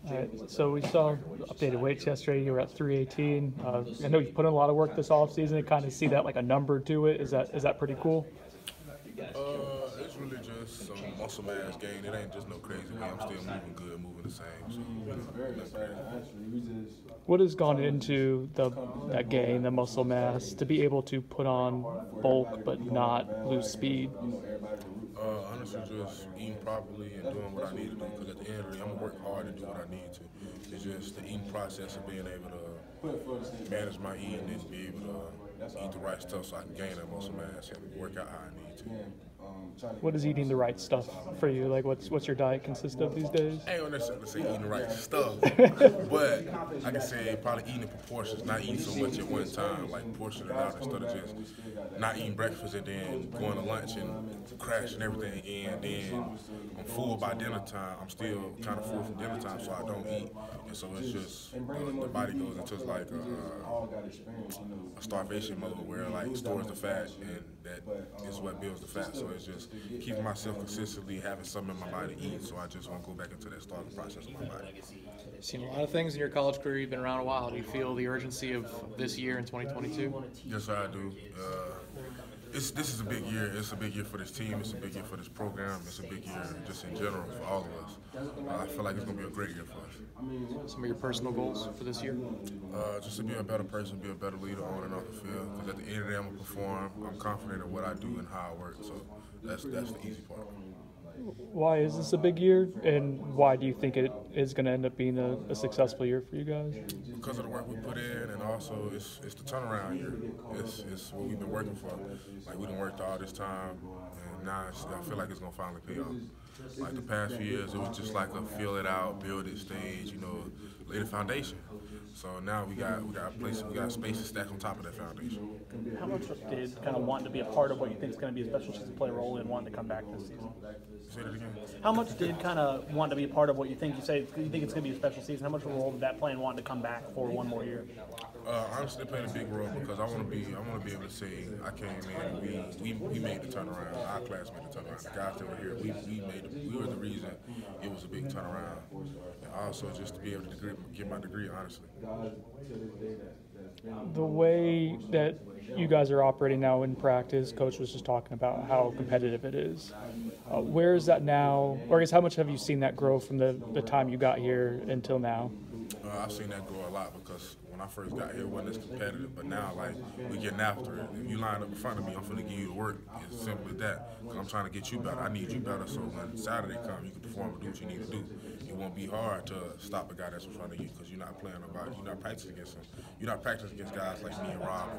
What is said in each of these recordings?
All right, so we saw updated weights yesterday. You were at 318. I know you put in a lot of work this offseason to kind of see that like a number to it. Is that pretty cool? It's really just some muscle mass gain. It ain't just no crazy way. I'm still moving good, moving the same. So, nothing crazy. What has gone into that gain, the muscle mass, to be able to put on bulk but not lose speed? Honestly, just eating properly and doing what I need to do. Because at the end of the day, I'm gonna work hard and do what I need to. It's just the eating process of being able to manage my eating and be able to eat the right stuff so I can gain that muscle mass and work out how I need to. What is eating the right stuff for you? Like, what's your diet consist of these days? I ain't gonna necessarily say eating the right stuff, but I can say probably eating in proportions, not eating so much at one time, like portioning it out instead of just not eating breakfast and then going to lunch and crashing everything again. Then I'm full by dinner time. I'm still kind of full from dinner time, so I don't eat. And so it's just the body goes into like a starvation mode where like stores the fat and that is what builds the fat. So it's just keeping myself consistently having something in my body to eat, so I just won't go back into that starving process of my body. You've seen a lot of things in your college career. You've been around a while. Do you feel the urgency of this year in 2022? Yes, I do. This is a big year. It's a big year for this team. It's a big year for this program. It's a big year just in general for all of us. I feel like it's going to be a great year for us. Some of your personal goals for this year? Just to be a better person, be a better leader on and off the field. Because at the end of the day, I'm going to perform. I'm confident in what I do and how I work. So that's the easy part. Why is this a big year, and why do you think it is going to end up being a successful year for you guys? Because of the work we put in, and also it's the turnaround year. It's what we've been working for. Like, we done worked all this time, and now I feel like it's going to finally pay off. Like the past few years, it was just like a feel it out, build it stage, lay the foundation. So now we got space to stack on top of that foundation. How much did kind of wanting to be a part of what you think is going to be a special season play a role in wanting to come back this season? Say that again. How much did kind of want to be a part of what you think it's going to be a special season? How much of a role did that play in wanting to come back for one more year? Honestly, it played a big role because I want to be able to say I came in, we made the turnaround. Our class made the turnaround. The guys that were here, we were the reason it was a big turnaround. And also just to be able to get my degree, honestly. The way that you guys are operating now in practice, Coach was just talking about how competitive it is. Where is that now? Or I guess how much have you seen that grow from the time you got here until now? I've seen that grow a lot because when I first got here, it wasn't as competitive. But now, like, we're getting after it. If you line up in front of me, I'm going to give you the work. It's simple as that. Because I'm trying to get you better. I need you better so when Saturday comes, you can perform and do what you need to do. It won't be hard to stop a guy that's in front of you because you're not playing about it. You're not practicing against him. You're not practicing against guys like me and Rob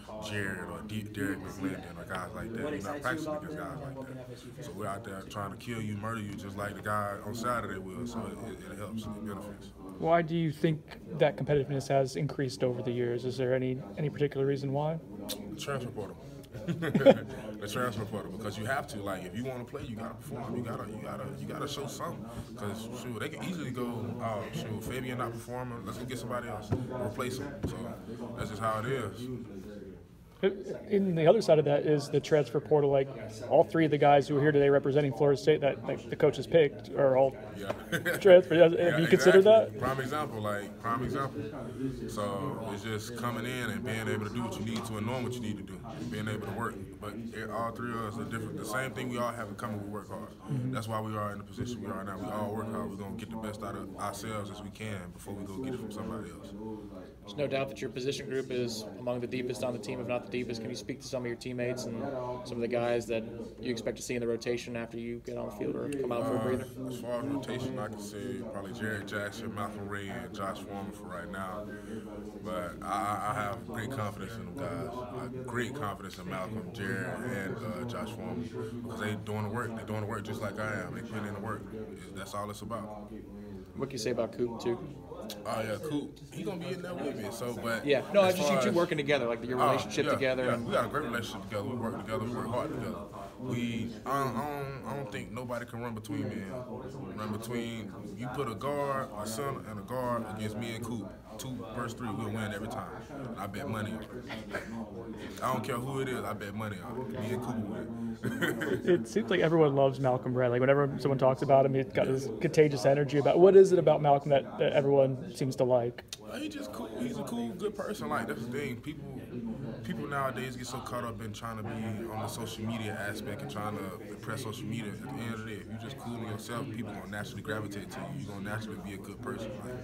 or Jared or Derek McLendon or guys like that. You're not practicing against guys like that. So we're out there trying to kill you, murder you, just like the guy on Saturday will. So it helps. It benefits. Why do you think that competitiveness has increased over the years? Is there any particular reason why? The transfer portal. The transfer portal, because you have to. Like, if you want to play, you gotta perform. You gotta show something. Because shoot, they can easily go, oh shoot, Fabien not performing. Let's go get somebody else, replace him. So that's just how it is. In the other side of that is the transfer portal. Like, all three of the guys who are here today representing Florida State that the coaches picked are all transferred. Have you considered that? Prime example. So it's just coming in and being able to do what you need to and knowing what you need to do, and being able to work. But all three of us are different. The same thing we all have in common, we work hard. That's why we are in the position we are now. We all work hard. We're going to get the best out of ourselves as we can before we go get it from somebody else. There's no doubt that your position group is among the deepest on the team, if not the deepest. Can you speak to some of your teammates and some of the guys that you expect to see in the rotation after you get on the field or come out for a breather? As far as rotation, I can say probably Jared Jackson, Malcolm Ray, and Josh Foreman for right now. But I have great confidence in them guys. I have great confidence in Malcolm, Jared, and Josh Foreman because they doing the work. They're doing the work just like I am. They putting in the work. That's all it's about. What can you say about Coop, too? Oh yeah, Coop. He's gonna be in there with me. So, but yeah, no, I just see you two working together, like your relationship together. Yeah, we got a great relationship together. We work together. We work hard together. I don't think nobody can run between me. Run between you put a guard, a center, and a guard against me and Coop. 2 versus 3, we'll win every time. And I bet money on it. I don't care who it is, I bet money on it. Me and Cooper with it. It seems like everyone loves Malcolm Brad. Like whenever someone talks about him, he's got this contagious energy about. What is it about Malcolm that everyone seems to like? He's just cool. He's a cool, good person. Like, that's the thing. People nowadays get so caught up in trying to be on the social media aspect and trying to impress social media. At the end of the day, if you're just cool to yourself, people gonna naturally gravitate to you. You're gonna naturally be a good person. Like,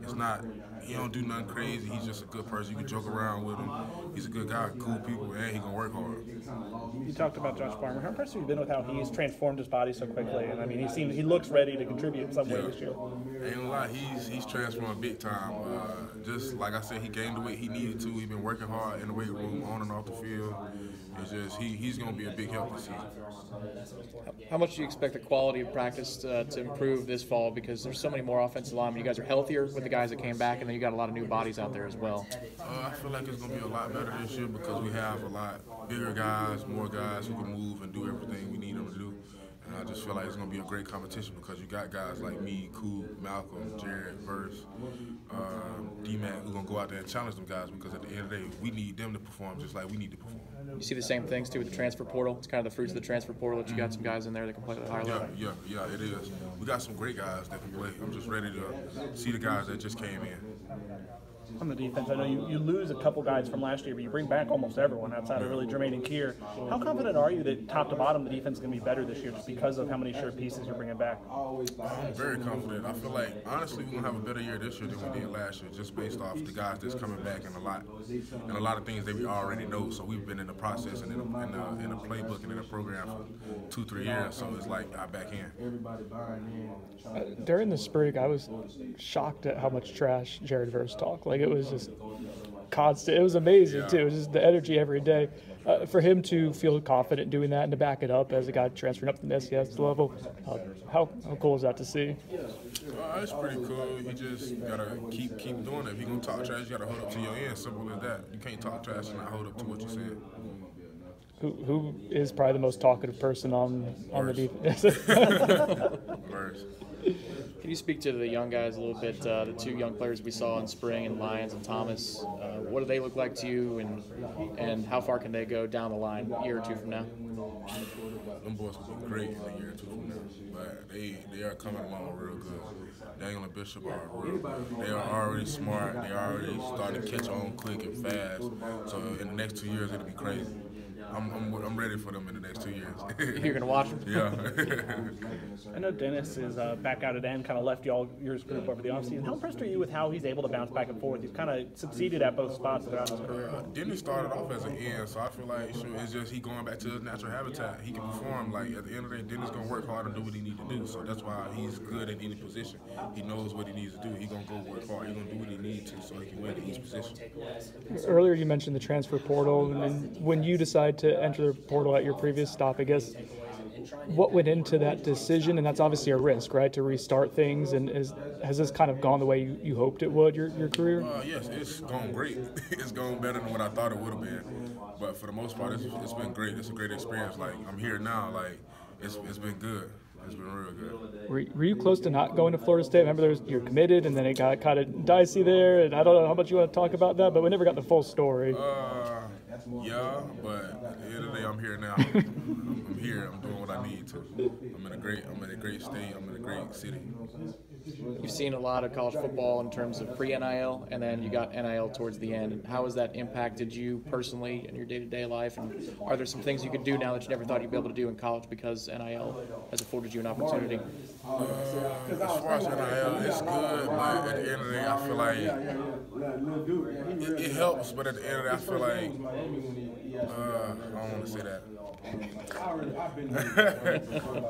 it's not, he don't do nothing crazy. He's just a good person. You can joke around with him. He's a good guy, cool people, and he gonna work hard. You talked about Josh Farmer. How impressed have you been with how he's transformed his body so quickly? And I mean, he looks ready to contribute in some way this year. Ain't gonna lie, he's transformed big time. Just like I said, he gained the weight he needed to. He's been working hard in the weight room, on and off the field. It's just he's gonna be a big help this season. How much do you expect the quality of practice to improve this fall? Because there's so many more offensive linemen. You guys are healthier with the guys that came back, and then you got a lot of new bodies out there as well. I feel like it's gonna be a lot better this year because we have a lot bigger guys, more guys who can move and do everything we need them to do. And I just feel like it's going to be a great competition because you got guys like me, Coop, Malcolm, Jared, Verse, D-Mac, who are going to go out there and challenge them guys because at the end of the day, we need them to perform just like we need to perform. You see the same things, too, with the transfer portal? It's kind of the fruits of the transfer portal that you got some guys in there that can play at a higher level. Yeah, it is. We got some great guys that can play. I'm just ready to see the guys that just came in. On the defense, I know you lose a couple guys from last year, but you bring back almost everyone outside of really Jermaine and Kier. How confident are you that top to bottom the defense is going to be better this year just because of how many sure pieces you're bringing back? I'm very confident. I feel like, honestly, we're going to have a better year this year than we did last year just based off the guys that's coming back and a lot of things that we already know. So we've been in the process and in the playbook and in the program for 2-3 years, so it's like I back in. During the spring, I was shocked at how much trash Jared Verse talked. Like, it was just constant. It was amazing, too. It was just the energy every day. For him to feel confident doing that and to back it up as a guy transferring up to the SES level, how cool is that to see? It's pretty cool. You just got to keep doing it. If you're going to talk trash, you got to hold up to your end. Simple as that. You can't talk trash and not hold up to what you said. Who is probably the most talkative person on the defense? Verse. Can you speak to the young guys a little bit? The 2 young players we saw in spring, and Lyons and Thomas. What do they look like to you, and how far can they go down the line a year or 2 from now? Them boys will be great in a year or 2 from now, but they are coming along real good. Daniel and Bishop they are already smart. They are already starting to catch on quick and fast. So in the next 2 years, it'll be crazy. I'm ready for them in the next 2 years. You're gonna watch them. Yeah. I know Dennis is back out at end, kind of left your group over the offseason. How impressed are you with how he's able to bounce back and forth? He's kind of succeeded at both spots throughout his career. Dennis started off as an end, so I feel like it's just he going back to his natural habitat. He can perform. Like at the end of the day, Dennis gonna work hard and do what he needs to do. So that's why he's good in any position. He knows what he needs to do. He gonna go work hard. He gonna do what he needs to so he can win in each position. Earlier, you mentioned the transfer portal, and then when you decide to enter the portal at your previous stop, I guess, what went into that decision? And that's obviously a risk, right, to restart things. And has this kind of gone the way you hoped it would, your career? Yes, it's gone great. It's gone better than what I thought it would have been. But for the most part, it's been great. It's a great experience. Like, I'm here now. Like, it's been good. It's been real good. Were you close to not going to Florida State? Remember, you're committed, and then it got kind of dicey there. And I don't know how much you want to talk about that, but we never got the full story. Yeah, but at the end of the day, I'm here now. I'm here. I'm doing what I need to. I'm in a great state. I'm in a great city. You've seen a lot of college football in terms of pre-NIL, and then you got NIL towards the end. And how has that impacted you personally in your day-to-day life? And are there some things you could do now that you never thought you'd be able to do in college because NIL has afforded you an opportunity? As far as NIL, it's good, but at the end of the day, I feel like it helps, but at the end of the day, I feel like I don't want to say that. I'm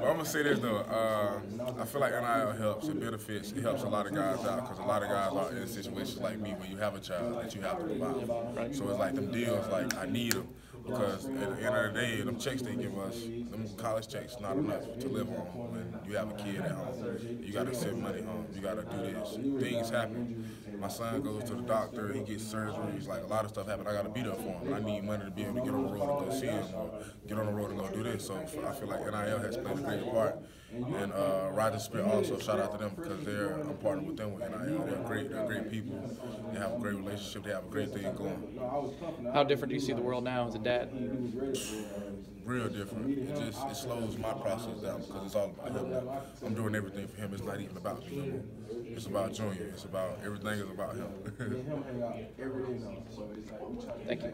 going to say this, though. I feel like NIL helps. It benefits. It helps a lot of guys out because a lot of guys are in situations like me where you have a child that you have to provide. So it's like them deals, like I need them. Because at the end of the day, them checks they give us, them college checks, not enough to live on when you have a kid at home. You got to send money home. You got to do this. Things happen. My son goes to the doctor. He gets surgeries. Like a lot of stuff happen. I got to be there for him. I need money to be able to get on the road and go see him or get on the road and go do this. So I feel like NIL has played a great part And Roger Spirit also, shout out to them because I'm partnered with them with NIL. They're great people. They have a great relationship. They have a great thing going. How different do you see the world now as a dad? Real different. It slows my process down because it's all about him now. I'm doing everything for him. It's not even about me no more. It's about Junior. It's about everything is about him. Thank you.